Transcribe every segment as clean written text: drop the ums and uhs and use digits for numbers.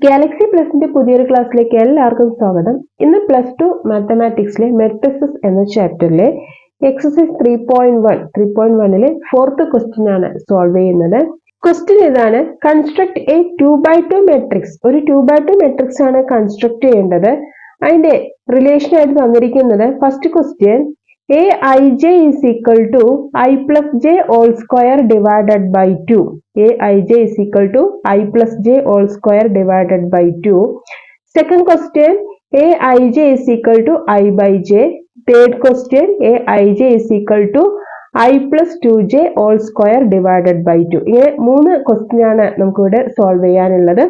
Galaxy പ്ലസിന്റെ പുതിയൊരു ക്ലാസ്സിലേക്ക് എല്ലാവർക്കും സ്വാഗതം. ഇന്ന് +2 മാത്തമാറ്റിക്സിലെ മെട്രിസസ് എന്ന ചാപ്റ്ററിലെ എക്സസൈസ് 3.1 ഫോർത്ത് ക്വസ്റ്റ്യൻ ആണ് സോൾവ് ചെയ്യുന്നത്. ക്വസ്റ്റ്യൻ ഇതാണ്: കൺസ്ട്രക്ട് എ 2x2 മെട്രിക്സ്. ഒരു 2x2 മെട്രിക്സ് ആണ് കൺസ്ട്രക്ട് ചെയ്യേണ്ടത്. അതിന്റെ റിലേഷൻ ആയിട്ട് തന്നിരിക്കുന്നത് first question Aij is equal to I plus j all square divided by 2. Aij is equal to I plus j all square divided by 2. Second question, Aij is equal to I by j. Third question, Aij is equal to I plus 2j all square divided by 2. ഇങ്ങനെ 3 question ആണ് നമുക്കിവിടെ solve ചെയ്യാനുള്ളത്.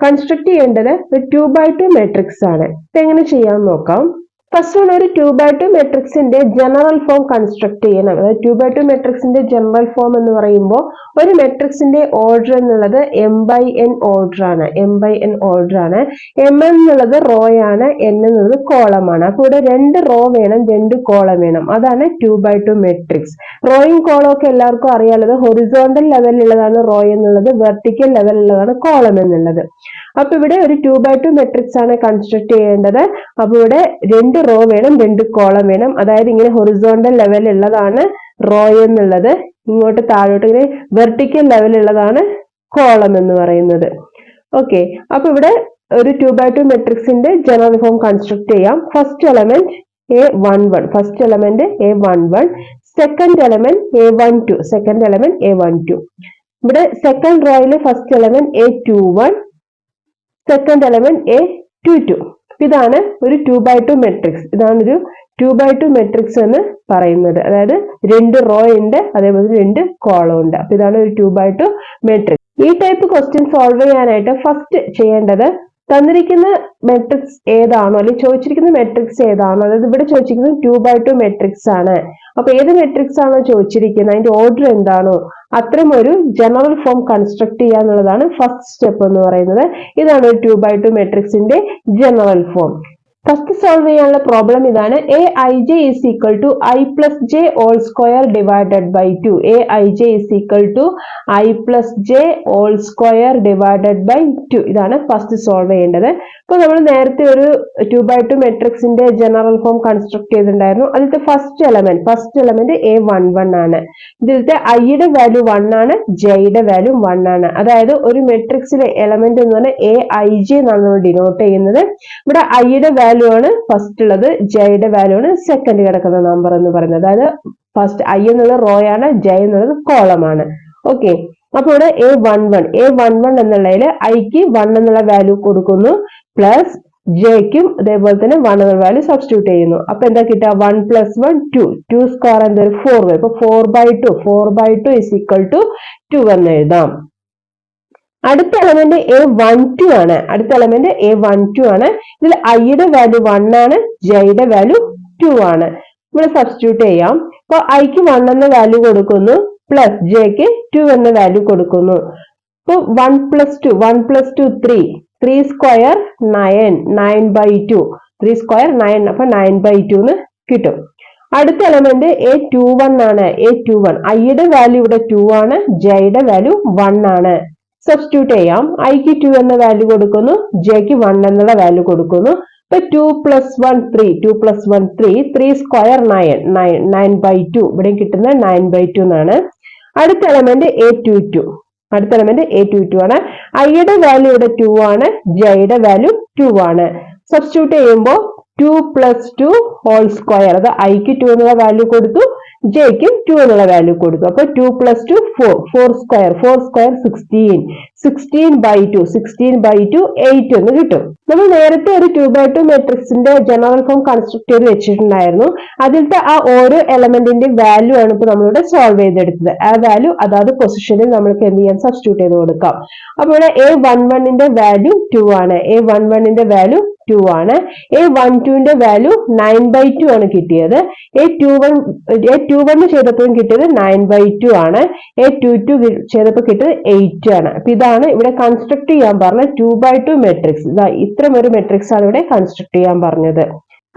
Construct ചെയ്യേണ്ടത് ഒരു 2x2 matrix ആണ്. ഇതെങ്ങനെ ചെയ്യാൻ നോക്കാം. ഫസ്റ്റ് വൺ, ഒരു 2x2 മെട്രിക്സിന്റെ ജനറൽ ഫോം കൺസ്ട്രക്ട് ചെയ്യണം. അതായത് 2x2 മെട്രിക്സിന്റെ ജനറൽ ഫോം എന്ന് പറയുമ്പോൾ ഒരു മെട്രിക്സിന്റെ ഓർഡർ എന്നുള്ളത് m/n ഓർഡർ ആണ്. m എന്നുള്ളത് റോ ആണ്, n എന്നുള്ളത് കോളം ആണ്. അപ്പൊ ഇവിടെ 2 റോ വേണം, 2 കോളം വേണം. അതാണ് 2x2 മെട്രിക്സ്. റോയും കോളം ഒക്കെ എല്ലാവർക്കും അറിയാലത് ഹൊറിസോണ്ടൽ ലെവലിലുള്ളതാണ് റോ എന്നുള്ളത്, വെർട്ടിക്കൽ ലെവലിലുള്ളതാണ് കോളം എന്നുള്ളത്. അപ്പൊ ഇവിടെ ഒരു 2x2 മെട്രിക്സ് ആണ് കൺസ്ട്രക്ട് ചെയ്യേണ്ടത്. അപ്പൊ ഇവിടെ 2 റോ വേണം, 2 കോളം വേണം. അതായത് ഇങ്ങനെ ഹൊറിസോണ്ടൽ ലെവലുള്ളതാണ് റോ എന്നുള്ളത്, ഇങ്ങോട്ട് താഴോട്ട് ഇങ്ങനെ വെർട്ടിക്കൽ ലെവലുള്ളതാണ് കോളം എന്ന് പറയുന്നത്. ഓക്കെ, അപ്പൊ ഇവിടെ ഒരു 2x2 മെട്രിക്സിന്റെ ജനറൽ ഫോം കൺസ്ട്രക്ട് ചെയ്യാം. First element A11, second element A12. ഇവിടെ സെക്കൻഡ് റോയില് first element A21, second element A22. ഇതാണ് ഒരു 2x2 മെട്രിക്സ്. ഇതാണ് 2x2 മെട്രിക്സ് എന്ന് പറയുന്നത്. അതായത് 2 റോ ഉണ്ട്, അതേപോലെ 2 കോളം ഉണ്ട്. അപ്പൊ ഇതാണ് ഒരു 2x2 മെട്രിക്സ്. ഈ ടൈപ്പ് ക്വസ്റ്റ്യൻ സോൾവ് ചെയ്യാനായിട്ട് ഫസ്റ്റ് ചെയ്യേണ്ടത് തന്നിരിക്കുന്ന മെട്രിക്സ് ഏതാണോ, അല്ലെങ്കിൽ ചോദിച്ചിരിക്കുന്ന മെട്രിക്സ് ഏതാണോ, അതായത് ഇവിടെ ചോദിച്ചിരിക്കുന്നത് 2x2 മെട്രിക്സ് ആണ്. അപ്പൊ ഏത് മെട്രിക്സ് ആണോ ചോദിച്ചിരിക്കുന്നത്, അതിന്റെ ഓർഡർ എന്താണോ അത്തരം ഒരു ജനറൽ ഫോം കൺസ്ട്രക്ട് ചെയ്യുക എന്നുള്ളതാണ് ഫസ്റ്റ് സ്റ്റെപ്പ് എന്ന് പറയുന്നത്. ഇതാണ് ഒരു 2x2 മെട്രിക്സിന്റെ ജനറൽ ഫോം. ഫസ്റ്റ് സോൾവ് ചെയ്യാനുള്ള പ്രോബ്ലം ഇതാണ്: Aij is equal to I plus j all square divided by 2. Aij is equal to I plus j all square divided by 2. ഇതാണ് ഫസ്റ്റ് സോൾവ് ചെയ്യേണ്ടത്. ഇപ്പൊ നമ്മൾ നേരത്തെ ഒരു 2x2 മെട്രിക്സിന്റെ ജനറൽ ഫോം കൺസ്ട്രക്ട് ചെയ്തിട്ടുണ്ടായിരുന്നു. അതിലത്തെ ഫസ്റ്റ് എലമെന്റ് A11 ആണ്. ഇതിലത്തെ ഐയുടെ വാല്യൂ 1 ആണ്, ജെയുടെ വാല്യൂ 1 ആണ്. അതായത് ഒരു മെട്രിക്സിലെ എലമെന്റ് എന്ന് പറഞ്ഞാൽ Aij എന്നാണ് നമ്മൾ ഡിനോട്ട് ചെയ്യുന്നത്. ഇവിടെ ഐയുടെ വാല്യൂ ആണ് ഫസ്റ്റ് ഉള്ളത്, ജെയുടെ വാല്യൂ ആണ് സെക്കൻഡ് കിടക്കുന്ന നമ്പർ എന്ന് പറയുന്നത്. അതായത് ഫസ്റ്റ് ഐ എന്നുള്ളത് റോ ആണ്, ജെ എന്നുള്ളത് കോളമാണ്. ഓക്കെ, അപ്പൊ ഇവിടെ A11 എന്നുള്ളതിൽ ഐക്ക് 1 എന്നുള്ള വാല്യൂ കൊടുക്കുന്നു, പ്ലസ് ജെക്കും അതേപോലെ തന്നെ 1 എന്നുള്ള വാല്യൂ സബ്സ്റ്റിറ്റ്യൂട്ട് ചെയ്യുന്നു. അപ്പൊ എന്താ കിട്ടുക? 1 + 1 2 സ്ക്വയർ എന്തൊരു 4 വരും. അപ്പൊ 4/2 is equal to 2 എന്ന് എഴുതാം. അടുത്ത എലമെന്റ് A12 ആണ്. ഇതിൽ ഐയുടെ വാല്യൂ 1 ആണ്, ജെയുടെ വാല്യൂ 2 ആണ്. ഇവിടെ സബ്സ്റ്റിറ്റ്യൂട്ട് ചെയ്യാം. അപ്പൊ ഐക്ക് 1 എന്ന വാല്യൂ കൊടുക്കുന്നു, പ്ലസ് ജെക്ക് 2 എന്ന വാല്യൂ കൊടുക്കുന്നു. അപ്പൊ 1 + 2 3 സ്ക്വയർ 9/2. 3 സ്ക്വയർ 9, അപ്പൊ 9/2 എന്ന് കിട്ടും. അടുത്ത എലമെന്റ് A21 ആണ്. ഐയുടെ വാല്യൂ ഇവിടെ 2 ആണ്, ജെയുടെ വാല്യൂ 1 ആണ്. സബ്സ്റ്റിറ്റ്യൂട്ട് ചെയ്യാം. ഐക്ക് 2 എന്ന വാല്യൂ കൊടുക്കുന്നു, ജെക്ക് 1 എന്നുള്ള വാല്യൂ കൊടുക്കുന്നു. ഇപ്പൊ 2 + 1 3 3 സ്ക്വയർ 9/2. ഇവിടെ കിട്ടുന്നത് 9/2 എന്നാണ്. അടുത്ത എലമെന്റ് A22 ആണ്. ഐയുടെ വാല്യൂ ഇവിടെ 2 ആണ്, ജെയുടെ വാല്യൂ 2 ആണ്. സബ്സ്റ്റിറ്റ്യൂട്ട് ചെയ്യുമ്പോൾ 2 + 2 ഹോൾ സ്ക്വയർ, അത് ഐക്ക് 2 എന്നുള്ള വാല്യൂ കൊടുത്തു, ജെക്ക് 2 എന്നുള്ള വാല്യൂ കൊടുത്തു. അപ്പൊ 2 + 2 4 സ്ക്വയർ 16 16/2 8 എന്ന് കിട്ടും. നമ്മൾ നേരത്തെ ഒരു 2x2 മെട്രിക്സിന്റെ ജനറൽ ഫോം കൺസ്ട്രക്ട് ചെയ്ത് വെച്ചിട്ടുണ്ടായിരുന്നു. അതിലത്തെ ആ ഓരോ എലമെന്റിന്റെ വാല്യൂ ആണ് ഇപ്പൊ നമ്മളിവിടെ സോൾവ് ചെയ്തെടുത്തത്. ആ വാല്യൂ അതാത് പൊസിഷനിൽ നമ്മൾക്ക് എന്ത് ചെയ്യാൻ സബ്സ്റ്റിറ്റ്യൂട്ട് ചെയ്ത് കൊടുക്കാം. അപ്പൊ ഇവിടെ A11ന്റെ വാല്യൂ 2 ആണ്. A12ന്റെ വാല്യൂ വാല്യൂ 9/2 ആണ് കിട്ടിയത്. A21 ചെയ്തപ്പോഴും കിട്ടിയത് 9/2 ആണ്. A22 ചെയ്തപ്പോൾ കിട്ടിയത് 8 ആണ്. അപ്പൊ ഇതാണ് ഇവിടെ കൺസ്ട്രക്ട് ചെയ്യാൻ പറഞ്ഞ 2x2 മെട്രിക്സ്. ഇത്തരം ഒരു മെട്രിക്സ് ആണ് ഇവിടെ കൺസ്ട്രക്ട് ചെയ്യാൻ പറഞ്ഞത്.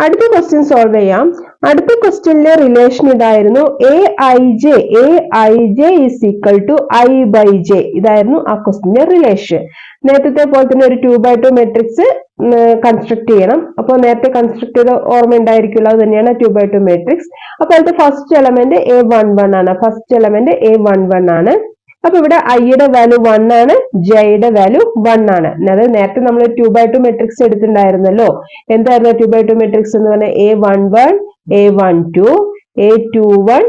അടുത്ത ക്വസ്റ്റ്യൻ സോൾവ് ചെയ്യാം. അടുത്ത ക്വസ്റ്റ്യനിലെ റിലേഷൻ ഇതായിരുന്നു, A I J is equal to I by J. ഇതായിരുന്നു ആ ക്വസ്റ്റ്യന്റെ റിലേഷൻ. നേരത്തെ പോലെ തന്നെ ഒരു 2x2 മെട്രിക്സ് കൺസ്ട്രക്ട് ചെയ്യണം. അപ്പോൾ നേരത്തെ കൺസ്ട്രക്ട് ചെയ്ത ഓർമ്മ ഉണ്ടായിരിക്കുമല്ലോ, അത് തന്നെയാണ് 2x2 മെട്രിക്സ്. അപ്പോൾ അതിന്റെ ഫസ്റ്റ് എലമെന്റ് A11 ആണ്. ഫസ്റ്റ് എലമെന്റ് A11 ആണ്. അപ്പൊ ഇവിടെ ഐയുടെ വാല്യൂ 1 ആണ്, ജെയുടെ വാല്യൂ 1 ആണ്. അതായത് നേരത്തെ നമ്മൾ 2x2 മെട്രിക്സ് എടുത്തിട്ടുണ്ടായിരുന്നല്ലോ. എന്തായിരുന്നു 2x2 മെട്രിക്സ് എന്ന് പറഞ്ഞാൽ A11, A12, A21,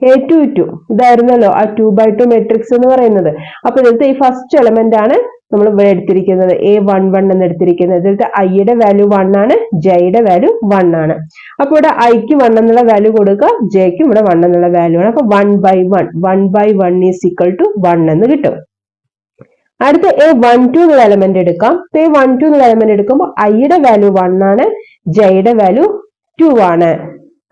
A22. ഇതായിരുന്നല്ലോ ആ 2x2 മെട്രിക്സ് എന്ന് പറയുന്നത്. അപ്പൊ ഇതിലത്തെ ഈ ഫസ്റ്റ് എലമെന്റ് ആണ് നമ്മൾ ഇവിടെ എടുത്തിരിക്കുന്നത്, A11 എന്ന് എടുത്തിരിക്കുന്നത്. ഇതിലത്തെ ഐയുടെ വാല്യൂ 1 ആണ്, ജെയുടെ വാല്യൂ 1 ആണ്. അപ്പൊ ഇവിടെ ഐക്ക് 1 എന്നുള്ള വാല്യൂ കൊടുക്കുക, ജെക്കും ഇവിടെ 1 എന്നുള്ള വാല്യൂ ആണ്. അപ്പൊ 1/1 ഈസ് ഈക്വൽ ടു 1 എന്ന് കിട്ടും. അടുത്ത A12 എന്നുള്ള എലമെന്റ് എടുക്കാം. A12 എന്നുള്ള എലമെന്റ് എടുക്കുമ്പോൾ ഐയുടെ വാല്യൂ 1 ആണ്, ജെയുടെ വാല്യൂ 2 ആണ്.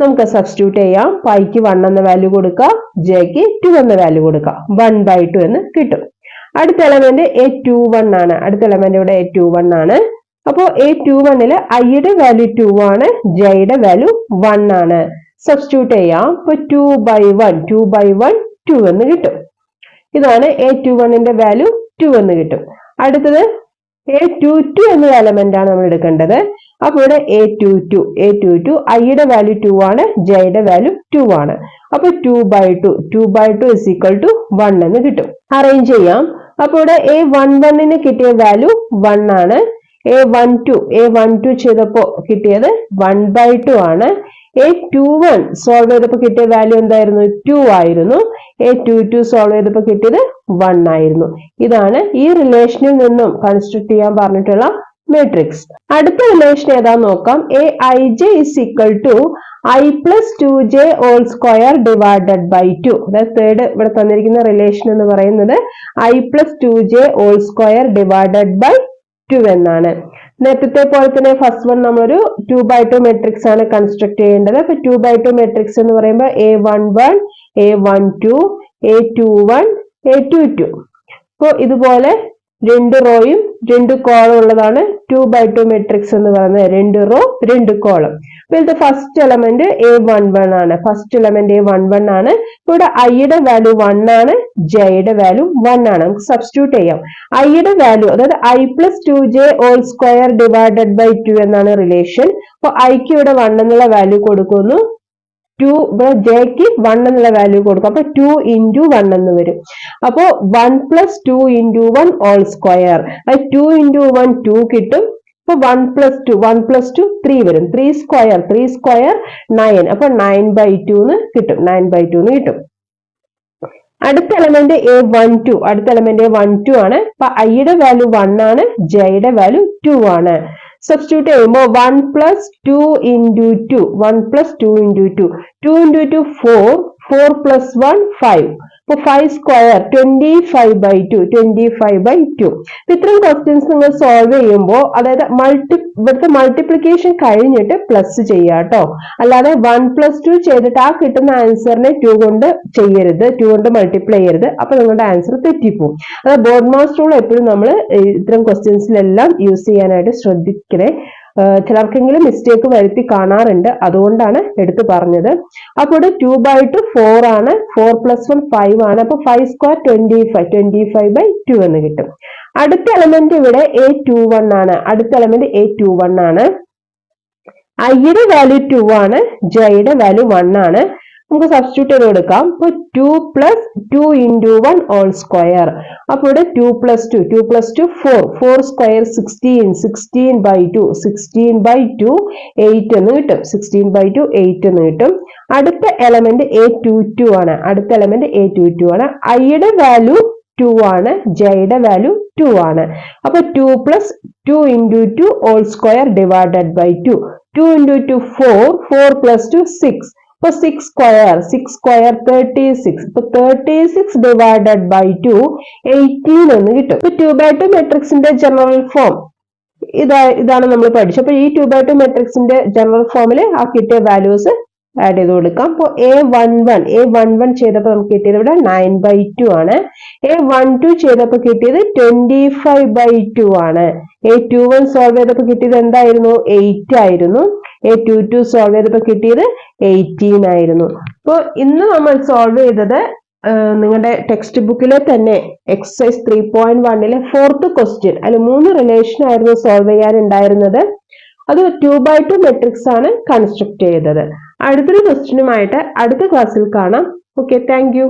നമുക്ക് സബ്സ്റ്റിറ്റ്യൂട്ട് ചെയ്യാം. ഐക്ക് 1 എന്ന വാല്യൂ കൊടുക്കുക, ജെക്ക് 2 എന്ന വാല്യൂ കൊടുക്കുക. 1/2 എന്ന് കിട്ടും. അടുത്ത എലമെന്റ് A21 ആണ്. അടുത്ത എലമെന്റ് ഇവിടെ A21 ആണ്. അപ്പോ A21 ഐയുടെ വാല്യൂ 2 ആണ്, ജെയുടെ വാല്യൂ 1 ആണ്. സബ്സ്റ്റിറ്റ്യൂട്ട് ചെയ്യാം. അപ്പൊ 2/1 2 എന്ന് കിട്ടും. ഇതാണ് A21ന്റെ വാല്യൂ 2 എന്ന് കിട്ടും. അടുത്തത് A22 എന്ന എലമെന്റ് ആണ് നമ്മൾ എടുക്കേണ്ടത്. അപ്പൊ ഇവിടെ A22 ഐയുടെ വാല്യൂ 2 ആണ്, ജെയുടെ വാല്യൂ 2 ആണ്. അപ്പൊ 2/2 ഇസ് ഈക്വൽ ടു 1 എന്ന് കിട്ടും. അറേഞ്ച് ചെയ്യാം. അപ്പൊ ഇവിടെ A11 കിട്ടിയ വാല്യൂ 1 ആണ്. A12 ചെയ്തപ്പോ കിട്ടിയത് 1/2 ആണ്. A21 സോൾവ് ചെയ്തപ്പോ കിട്ടിയ വാല്യൂ എന്തായിരുന്നു? 2 ആയിരുന്നു. A22 സോൾവ് ചെയ്തപ്പോ കിട്ടിയത് 1 ആയിരുന്നു. ഇതാണ് ഈ റിലേഷനിൽ നിന്നും കൺസ്ട്രക്ട് ചെയ്യാൻ പറഞ്ഞിട്ടുള്ള മെട്രിക്സ്. അടുത്ത റിലേഷൻ ഏതാന്ന് നോക്കാം. Aij is equal to I plus 2j whole square divided by 2. അതായത് തേർഡ് ഇവിടെ തന്നിരിക്കുന്ന റിലേഷൻ എന്ന് പറയുന്നത് I plus 2j whole square divided by 2 എന്നാണ്. നേരത്തെ പോലെ തന്നെ ഫസ്റ്റ് വൺ നമ്മളൊരു 2x2 മെട്രിക്സ് ആണ് കൺസ്ട്രക്ട് ചെയ്യേണ്ടത്. അപ്പൊ 2x2 മെട്രിക്സ് എന്ന് പറയുമ്പോൾ A11, A12, A21, A22. അപ്പൊ ഇതുപോലെ 2 റോയും 2 കോളം ഉള്ളതാണ് 2x2 മെട്രിക്സ് എന്ന് പറയുന്നത്. 2 റോ 2 കോളം. അപ്പൊ ഇത് ഫസ്റ്റ് എലമെന്റ് A11 ആണ്. ഫസ്റ്റ് എലമെന്റ് A11 ആണ്. ഇവിടെ ഐയുടെ വാല്യൂ 1 ആണ്, ജെയുടെ വാല്യൂ 1 ആണ്. നമുക്ക് സബ്സ്റ്റിറ്റ്യൂട്ട് ചെയ്യാം. ഐയുടെ വാല്യൂ അതായത് I plus 2j whole square divided by 2 എന്നാണ് റിലേഷൻ. അപ്പൊ ഐക്ക് ഇവിടെ 1 എന്നുള്ള വാല്യൂ കൊടുക്കുന്നു, 2 ജെക്ക് 1 എന്നുള്ള വാല്യൂ കൊടുക്കും. അപ്പൊ 2 into 1 എന്ന് വരും. അപ്പോ 1 plus 2 into 1 whole square. 2 into 1 2 കിട്ടും. അപ്പൊ 1 plus 2 3 വരും. 3 സ്ക്വയർ 9. അപ്പൊ 9/2 എന്ന് കിട്ടും. 9/2 എന്ന് കിട്ടും. അടുത്ത എലമെന്റ് A12 ആണ്. അപ്പൊ ഐയുടെ വാല്യൂ 1 ആണ്, ജെയുടെ വാല്യൂ 2 ആണ്. സബ്സ്റ്റിറ്റ്യൂട്ട് ചെയ്യുമ്പോൾ 1 plus 2 into 2 2 into 2 4 plus 1 5. അപ്പൊ 5 സ്ക്വയർ 25/2. ഇത്രയും ക്വസ്റ്റ്യൻസ് നിങ്ങൾ സോൾവ് ചെയ്യുമ്പോൾ അതായത് ഇവിടുത്തെ മൾട്ടിപ്ലിക്കേഷൻ കഴിഞ്ഞിട്ട് പ്ലസ് ചെയ്യുക കേട്ടോ. അല്ലാതെ 1 plus 2 ചെയ്തിട്ട് ആ കിട്ടുന്ന ആൻസറിനെ 2 കൊണ്ട് ചെയ്യരുത്, 2 കൊണ്ട് മൾട്ടിപ്ലൈ ചെയ്യരുത്. അപ്പൊ നിങ്ങളുടെ ആൻസർ തെറ്റിപ്പോവും. അതായത് ബോർഡ് മാസ്റ്റർ റൂൾ എപ്പോഴും നമ്മൾ ഇത്തരം ക്വസ്റ്റ്യൻസിലെല്ലാം യൂസ് ചെയ്യാനായിട്ട് ശ്രദ്ധിക്കണേ. ചിലർക്കെങ്കിലും മിസ്റ്റേക്ക് വരുത്തി കാണാറുണ്ട്, അതുകൊണ്ടാണ് എടുത്തു പറഞ്ഞത്. അപ്പൊ ഇവിടെ 2/2 4 ആണ്, 4 plus 1 5 ആണ്. അപ്പൊ 5 സ്ക്വയർ 25/2 എന്ന് കിട്ടും. അടുത്ത എലമെന്റ് ഇവിടെ A21 ആണ്. അടുത്ത എലമെന്റ് A21 ആണ്. ഐയുടെ വാല്യൂ 2 ആണ്, ജെയുടെ വാല്യൂ 1 ആണ്. നമുക്ക് സബ്സ്റ്റിറ്റ്യൂട്ട് ചെയ്ത് കൊടുക്കാം. അപ്പൊ 2 plus 2 into 1 ഹോൾ സ്ക്വയർ. അപ്പൊ ഇവിടെ 2 plus 2 4 സ്ക്വയർ 16/2 8 എന്ന് കിട്ടും. 16/2 എന്ന് കിട്ടും. അടുത്ത എലമെന്റ് A22 ആണ്. ഐയുടെ വാല്യൂ 2 ആണ്, ജെയുടെ വാല്യൂ 2 ആണ്. അപ്പൊ 2 plus 2 into 2 whole square divided by 2. 2 into 2 4 plus 2 6. അപ്പൊ 6 സ്ക്വയർ 36. ഇപ്പൊ 36 ഡിവൈഡഡ് ബൈ 2 18 എന്ന് കിട്ടും. ഇപ്പൊ 2x2 മെട്രിക്സിന്റെ ജനറൽ ഫോം ഇതാണ് നമ്മൾ പഠിച്ചത്. അപ്പൊ ഈ 2x2 മെട്രിക്സിന്റെ ജനറൽ ഫോമിൽ ആ കിട്ടിയ വാല്യൂസ് ആഡ് ചെയ്ത് കൊടുക്കാം. അപ്പോൾ A11 ചെയ്തപ്പോൾ നമുക്ക് കിട്ടിയത് ഇവിടെ 9/2 ആണ്. A12 ചെയ്തപ്പോൾ കിട്ടിയത് 25/2 ആണ്. A21 സോൾവ് ചെയ്തപ്പോൾ കിട്ടിയത് എന്തായിരുന്നു? 8 ആയിരുന്നു. A22 സോൾവ് ചെയ്തപ്പോൾ കിട്ടിയത് 18 ആയിരുന്നു. അപ്പോൾ ഇന്ന് നമ്മൾ സോൾവ് ചെയ്തത് നിങ്ങളുടെ ടെക്സ്റ്റ് ബുക്കിലെ തന്നെ എക്സസൈസ് 3.1 ഫോർത്ത് ക്വസ്റ്റ്യൻ, അതിൽ 3 റിലേഷൻ ആയിരുന്നു സോൾവ് ചെയ്യാനുണ്ടായിരുന്നത്. അത് 2x2 മെട്രിക്സ് ആണ് കൺസ്ട്രക്ട് ചെയ്തത്. അടുത്തൊരു ക്വസ്റ്റ്യനുമായിട്ട് അടുത്ത ക്ലാസ്സിൽ കാണാം. Okay, thank you.